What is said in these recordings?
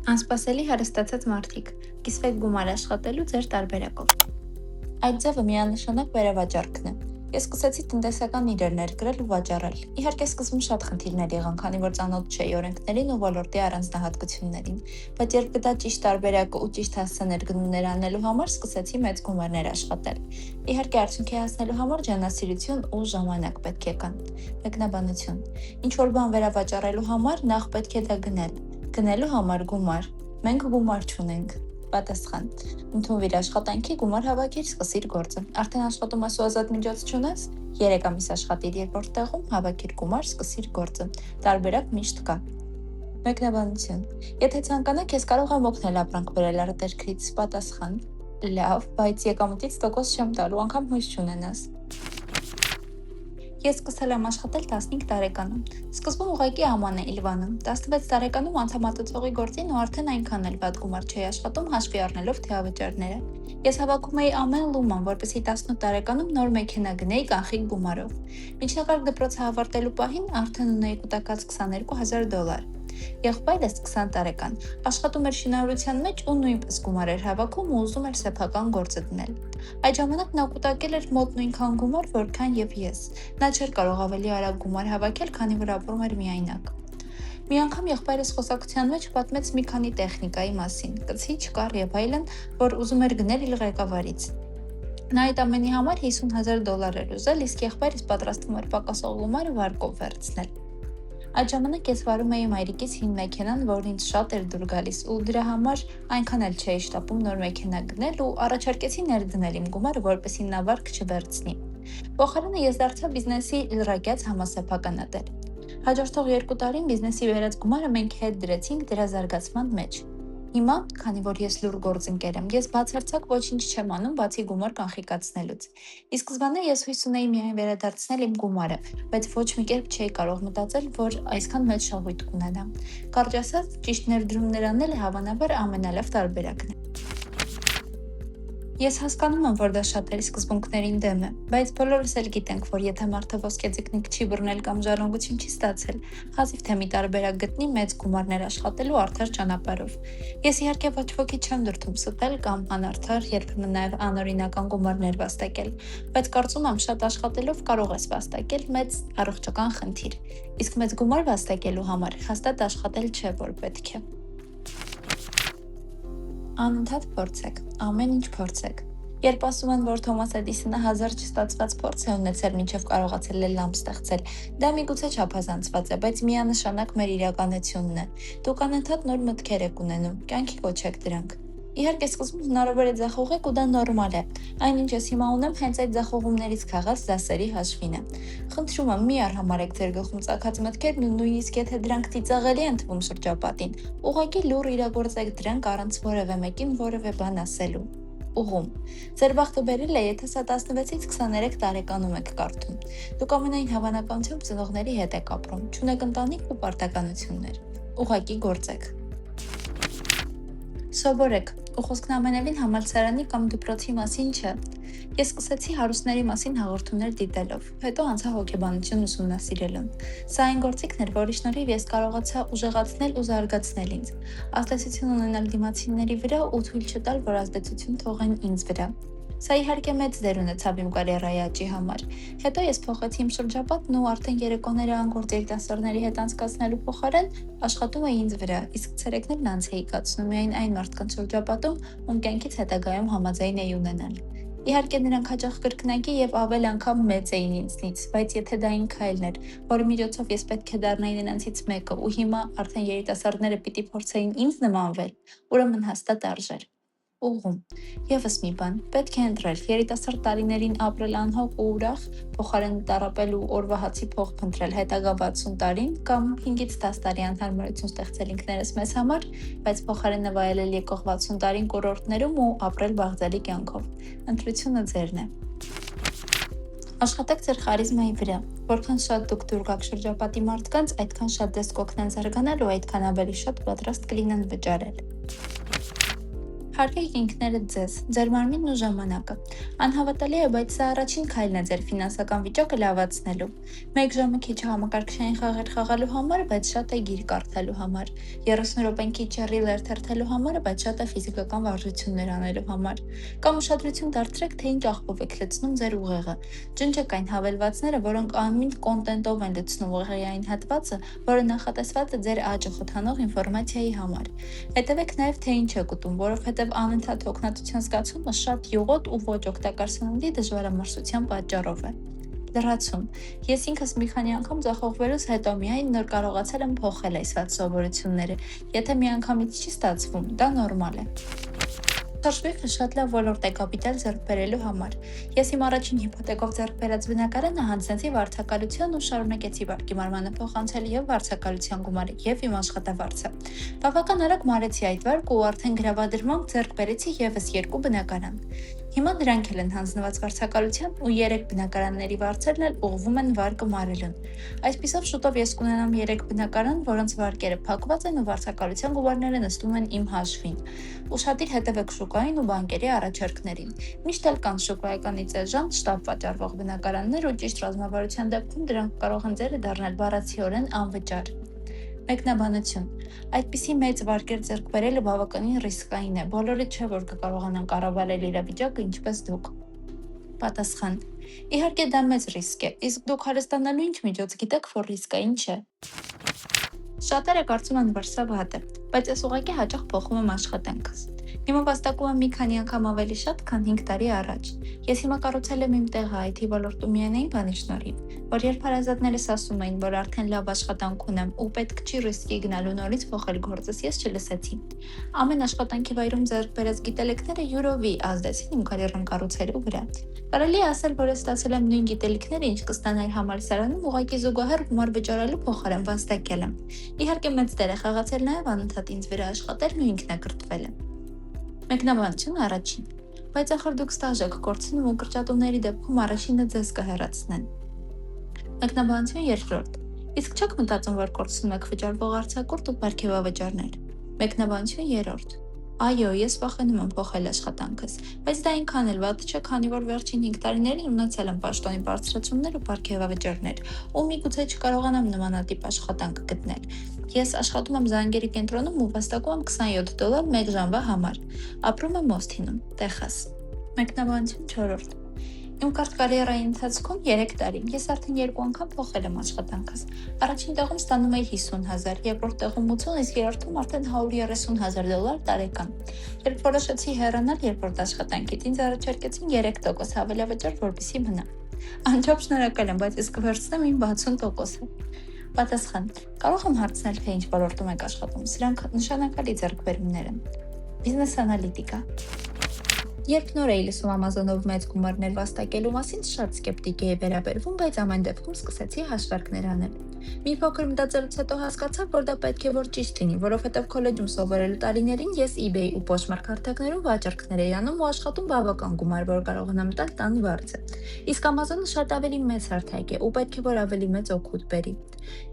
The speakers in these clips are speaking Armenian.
Անսպասելի հարստացած մարդիկ, կիսվեք գումար աշխատելու ձեր տարբերակով։ Այդ ձևը միանշանակ վերավաճառքն է։ Ես սկսեցի տնտեսական իրեր ներկրել ու վաճառել։ Իհարկե սկզբում շատ խնդիրներ եղան, քանի որ ծանոթ չէի օրենքներին ու ոլորտի առանձնահատկություններին, բայց երբ գտա ճիշտ տարբերակը ու ճիշտ հասցե ներդրումներ անելու համար, սկսեցի մեծ գումարներ աշխատել։ Իհարկե արդյունքի հասնելու համար ջանասիրություն ու ժամանակ պետք է կան։ Մեկնաբանություն. ինչ որ բան վերավաճառելու համար նախ պետք է դա գնել։ Գնելու համար գումար։ Մենք գումար չունենք։ Պատասխան. ընդունվիր աշխատանքի, գումար հավաքիր, սկսիր գործը։ Արդեն աշխատում ես ու ազատ միջոց չունես, 3 ամիս աշխատիր երկրորդ տեղում, հավաքիր գումար, սկսիր գործը։ Տարբերակ միշտ կա։ Մեկնաբանություն. եթե ցանկանաք, ես կարող եմ օգնել ապրանք բերել արտերկրից։ Պատասխան. լավ, բայց եկամուտից տոկոս չեմ տալու, անգամ հույս չունենաս։ Ես սկսել եմ աշխատել 15 տարեկանում։ Սկզբում ուղղակի աման էի լվանում։ 16 տարեկանում անդամատուցողի գործին ու արդեն այնքան էլ վատ գումար չէի աշխատում, հաշվի առնելով թեավճարները։ Ես հավաքում էի ամեն լուման, որպեսզի 18 տարեկանում նոր մեքենա գնեի կանխիկ գումարով։ Միջնակարգ դպրոցը ավարտելու պահին արդեն ունեի կուտակած $22,000։ Եղբայրս 20 տարեկան, աշխատում էր շինարարության մեջ ու նույնպես գումար էր հավաքում ու ուզում էր սեփական գործը դնել։ Այդ ժամանակ նա կուտակել էր մոտ նույնքան գումար, որքան եւ ես։ Նա չէր կարող ավելի արագ գումար հավաքել, քանի որ ապրում էր միայնակ։ Մի անգամ եղբայրս խոսակցության մեջ պատմեց մի քանի տեխնիկայի մասին, կցիչ, կառ եւ այլն, որ ուզում էր գնել իր ղեկավարից։ Նա այդ ամենի համար $50,000 էր ուզել, իսկ եղբայրս պատրաստվում էր պակասող գումարը վարկով վերցնել։ Այդ ժամանակ ես վարում էի մայրիկիս հին մեքենան, որն ինձ շատ էր դուր գալիս, ու դրա համար այնքան էլ չէի շտապում նոր մեքենա գնել ու առաջարկեցի ներդնել իմ գումարը, որպեսզի նա վարկ չվերցնի։ Փոխարենը ես դարձա բիզնեսի լրակյաց համասեփականատեր։ Հաջորդող 2 տարին բիզնեսի վերած գումարը մենք հետ դրեցինք դրա զարգացման մեջ։ Հիմա, քանի որ ես լուր գործընկեր եմ, ես բացարձակ ոչինչ չեմ անում, բացի գումար կանխիկացնելուց։ Ի սկզբանե ես հույս ունեի միայն վերադարձնել իմ գումարը, բայց ոչ մի կերպ չէի կարող մտածել, որ այսքան մեծ շահույթ կունենա։ Կարճ ասած, ճիշտ ներդրումներ անելը հավանաբար ամենալավ տարբերակն է։ Ես հասկանում եմ, որ դա շատերի սկզբունքներին դեմ է, բայց բոլորս էլ գիտենք, որ եթե մարդը ոսկեձկնիկ չի բռնել կամ ժառանգություն չի ստացել, հազիվ թե մի տարբերակ գտնի մեծ գումարներ աշխատելու արդար ճանապարհով։ Ես իհարկե ոչ ոքի չեմ դրդում ստել կամ անարդար, երբեմն նաև անօրինական գումարներ վաստակել, բայց կարծում եմ շատ աշխատելով կարող ես վաստակել մեծ առողջական խնդիր, իսկ մեծ գումար վաստակելու համար հաստատ աշխատել չէ, որ պետք է։ Անընդհատ փորձեք, ամեն ինչ փորձեք։ Երբ ասում են, որ Թոմաս Էդիսոնը 1000 չստացված փորձ է ունեցել, մինչև կարողացել է լամպ ստեղծել, դա միգուցե չափազանցված է, բայց միանշանակ մեր իրականությունն է։ Դուք անընդհատ նոր մտքեր եք ունենում, կյանքի կոչեք դրանք։ Իհարկե սկզբում հնարավոր է ձախողեք ու դա նորմալ է։ Այնինչ ես հիմա ունեմ հենց այդ ձախողումներից քաղած դասերի հաշվին է։ Խնդրում եմ, մի արհամարեք ձեր գլխում ծագած մտքերն ու նույնիսկ եթե դրանք ծիծաղելի են թվում շրջապատին, ուղղակի լուռ իրագործեք դրանք առանց որևէ մեկին որևէ բան ասելու։ Ուղում։ Ձեր բախտը բերել է, եթե սա 16-ից 23 տարեկանում եք կարդում։ Դուք ամենայն հավանականությամբ ծնողների հետ եք ապրում, չունեք ընտանիք ու պարտականություններ։ Ուղղակի գործեք։ Սովորեք, ու խոսքն ամենևին համալսարանի կամ դպրոցի մասին չէ։ Ես սկսեցի հարուստների մասին հաղորդումներ դիտելով, հետո անցա հոգեբանություն ուսումնասիրելուն։ Սա այն գործիքն էր, որի շնորհիվ ես կարողացա ուժեղացնել ու զարգացնել ինձ, ազդեցություն ունենալ դիմացինների վրա ու թույլ չտալ, որ ազդեցություն թողեն ինձ վրա։ Սա իհարկե մեծ դեր ունեցավ իմ կարիերայի աճի համար։ Հետո ես փոխեցի իմ շրջապատն ու արդեն երեկոները անգործ երիտասարդների հետ անցկացնելու փոխարեն աշխատում էի ինձ վրա, իսկ ցերեկներն անց էի կացնում միայն այն մարդկանց շրջապատում, ում կյանքից հետագայում համաձայն էի ունենալ։ Իհարկե նրանք հաճախ կրկնակի եւ ավել անգամ մեծ էին ինձնից, բայց եթե դա այն քայլն էր, որի միջոցով ես պետք է դառնայի նրանցից մեկը ու հիմա արդեն երիտասարդները պիտի փորձեին ինձ նմանվել, ուրեմն հաստատ արժեր։ Ուղղում։ Եվս մի բան, պետք է ընտրել երիտասարդ տարիներին ապրել անհոգ ու ուրախ, փոխարեն տառապել ու օրվա հացի փող փնտրել հետագա 60 տարին կամ 5-ից 10 տարի անհարմարություն ստեղծել ինքներս մեզ համար, բայց փոխարենը վայելել եկող 60 տարին կուրորտներում ու ապրել բաղձալի կյանքով։ Ընտրությունը ձերն է։ Աշխատեք ձեր խարիզմայի վրա, որքան շատ դուք դուր գաք շրջապատի մարդկանց, այդքան շատ դես կօգնեն զարգանալ ու այդքան ավելի շատ պատրաստ կլինեն վճարել։ Հարգեք ինքներդ ձեզ, ձեր մարմինն ու ժամանակը։ Անհավատալի է, բայց սա առաջին քայլն է ձեր ֆինանսական վիճակը լավացնելու։ Մեկ ժամը քիչ համակարգչային խաղեր խաղալու համար, բայց շատ է գիր կարդալու համար։ 30 րոպեն քիչ ռիլեր թերթելու համար, բայց շատ է ֆիզիկական վարժություններ անելու համար։ Կամ ուշադրություն դարձրեք, թե ինչ աղբով եք լցնում ձեր ուղեղը։ Ջնջեք այն հավելվածները, որոնք անմիտ կոնտենտով են լցնում ուղեղի այն հատվածը, որը նախատեսված է ձեր աճը խթանող ինֆորմացիայի համար։ Հետևեք նաև, թե ինչ եք ուտում, որովհետև անընդհատ հոգնածության զգացումը շատ յուղոտ ու ոչ օգտակար սննդի դժվարամրսության պատճառով է։ Լրացում։ Ես ինքս մի քանի անգամ ձախողվելուց հետո միայն նոր կարողացել եմ փոխել այս վատ սովորությունները։ Եթե միանգամից չի ստացվում, դա նորմալ է։ Թաշվիղը շատ լավ ոլորտ է կապիտալ ձեռք բերելու համար։ Ես իմ առաջին հիփոթեկով ձեռք բերած բնակարանը հանձնեցի վարձակալության ու շարունակեցի վարկի մարմանը փոխանցել եւ վարձակալության գումարը եւ իմ աշխատավարձը։ Բավական արագ մարեցի այդ վարկը ու արդեն գրավադրմամբ ձեռք բերեցի եւս 2 բնակարան։ Հիմա դրանք էլ են հանձնված վարձակալության ու 3 բնակարանների վարձերն էլ ուղղվում են վարկը մարելուն։ Այսպիսով շուտով ես կունենամ 3 բնակարան, որոնց վարկերը փակված են ու վարձակալության գումարները նստում են իմ հաշվին։ Ուշադիր հետևեք շուկային ու բանկերի առաջարկներին։ Միշտ էլ կան շուկայականից էժան շտապ վաճառվող բնակարաններ ու ճիշտ ռազմավարության դեպքում դրանք կարող են ձերը դառնալ բառացիորեն անվճար։ Մեկնաբանություն։ Այդպիսի մեծ վարկեր ձեռք բերելը բավականին ռիսկային է, բոլորը չէ, որ կկարողանան կառավարել իրավիճակը ինչպես դուք։ Պատասխան. Իհարկե դա մեծ ռիսկ է, իսկ դուք հարստանալու ինչ միջոց գիտեք, որ ռիսկային չէ։ Շատերը կարծում են, որ սա վատ է, բայց ես ուղղակի հաճախ փոխում եմ աշխատանքս։ Հիմա վաստակում եմ մի քանի անգամ ավելի շատ, քան 5 տարի առաջ։ Ես հիմա կառուցել եմ իմ տեղը IT ոլորտում միայն այն բանի շնորհիվ, որ երբ հարազատներս ասում էին, որ արդեն լավ աշխատանք ունեմ ու պետք չի ռիսկի գնալու նորից փոխել գործս, ես չլսեցի։ Ամեն աշխատանքի վայրում ձեռք բերած գիտելիքները յուրովի ազդեցին իմ կարիերան կառուցելու վրա։ Կարելի է ասել, որ ես ստացել եմ նույն գիտելիքները, ինչ կստանայի համալսարանում, ուղղակի զուգահեռ գումար վճարելու փոխարեն վաստակել եմ։ Իհարկե մեծ դեր է խաղացել նաև անընդհատ ինձ վրա աշխատելն ու ինքնակրթվելը։ Մեկնաբանություն առաջին։ Բայց ախր դուք ստաժ եք կորցնում ու կրճատումների դեպքում առաջինը ձեզ կհեռացնեն։ Մեկնաբանություն երկրորդ։ Իսկ չեք մտածում, որ կորցնում եք վճարվող արձակուրդ ու պարգևավճարներ։ Մեկնաբանություն երրորդ։ Այո, ես վախենում եմ փոխել աշխատանքս, բայց դա այնքան էլ վատ չէ, քանի որ վերջին 5 տարիներին ունեցել եմ պաշտոնի բարձրացումներ ու պարգևավճարներ, ու միգուցե չկարողանամ նմանատիպ աշխատանք գտնել։ Ես աշխատում եմ զանգերի կենտրոնում ու վաստակում եմ $27 մեկ ժամվա համար։ Ապրում եմ Օսթինում, Տեխաս։ Մեկնաբանություն 4-րդ։ Իմ կարճ կարիերայի ընթացքում 3 տարի ես արդեն 2 անգամ փոխել եմ աշխատանքս։ Առաջին տեղում ստանում էի 50,000, երկրորդ տեղում 80, իսկ երրորդում արդեն $130,000 տարեկան։ Երբ որոշեցի հեռանալ երկրորդ աշխատանքից, ինձ առաջարկեցին 3% հավելավճար, որպեսզի մնամ։ Անչափ շնորհակալ եմ, բայց ես կվերցնեմ իմ 60%-ը։ Պատասխան. Կարող եմ հարցնել, թե ինչ ոլորտում եք աշխատում։ Սրանք նշանակալի ձեռքբերումներ են։ Բիզնես անալիտիկա։ Երբ նոր էի լսում Amazon-ով մեծ գումարներ վաստակելու մասին, շատ սկեպտիկ էի վերաբերվում, բայց ամեն դեպքում սկսեցի հաշվարկներ անել։ Մի փոքր մտածելուց հետո հասկացա, որ դա պետք է որ ճիշտ լինի, որովհետև քոլեջում սովորելու տարիներին ես eBay ու Poshmark հարթակներում վաճառքներ էի անում ու աշխատում բավական գումար, որ կարողանամ տալ տան վարձը։ Իսկ Amazon-ը շատ ավելի մեծ հարթակ է ու պետք է որ ավելի մեծ օգուտ բերի։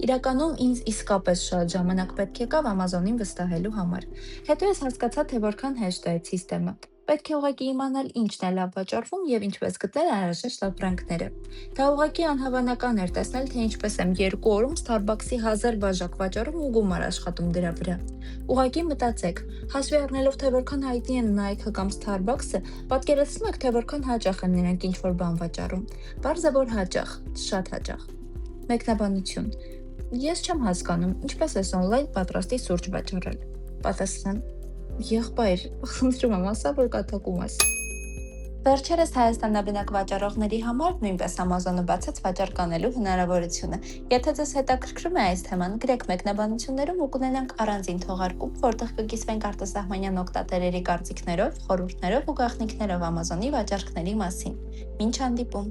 Իրականում ինձ իսկապես շատ ժամանակ պետք եկավ Amazon-ին վստահելու համար։ Հետո ես հասկացա, թե որքան հեշտ է այդ համակարգը։ Պետք է ուղղակի իմանալ ինչն է լավ վաճառվում եւ ինչպես գտնել անհրաժեշտ ապրանքները։ Դա ուղղակի անհավանական էր տեսնել, թե ինչպես եմ 2 օրում Starbucks-ի 1000 բաժակ վաճառում ու գումար աշխատում դրա վրա։ Ուղղակի մտածեք, հաշվի առնելով թե որքան հայտնի են Nike-ը կամ Starbucks-ը, պատկերացնում եք թե որքան հաճախ են նրանք ինչ-որ բան վաճառում։ Պարզ է, որ հաճախ, շատ հաճախ։ Մեկնաբանություն։ Ես չեմ հասկանում, ինչպես է on-line պատրաստի սուրճ վաճառել։ Պատասխան. Եղբայր, խնդրում եմ ասա, որ կատակում ես։ Վերջերս Հայաստանաբնակ վաճառողների համար նույնպես Amazon-ը բացեց վաճառք անելու հնարավորությունը։ Եթե ձեզ հետաքրքրում է այս թեման, գրեք մեկնաբանություններում ու կունենանք առանձին թողարկում, որտեղ կկիսվենք արտասահմանյան օգտատերերի կարծիքներով, խորհուրդներով ու գաղտնիքներով Amazon-ի վաճառքների մասին։ Մինչ հանդիպում։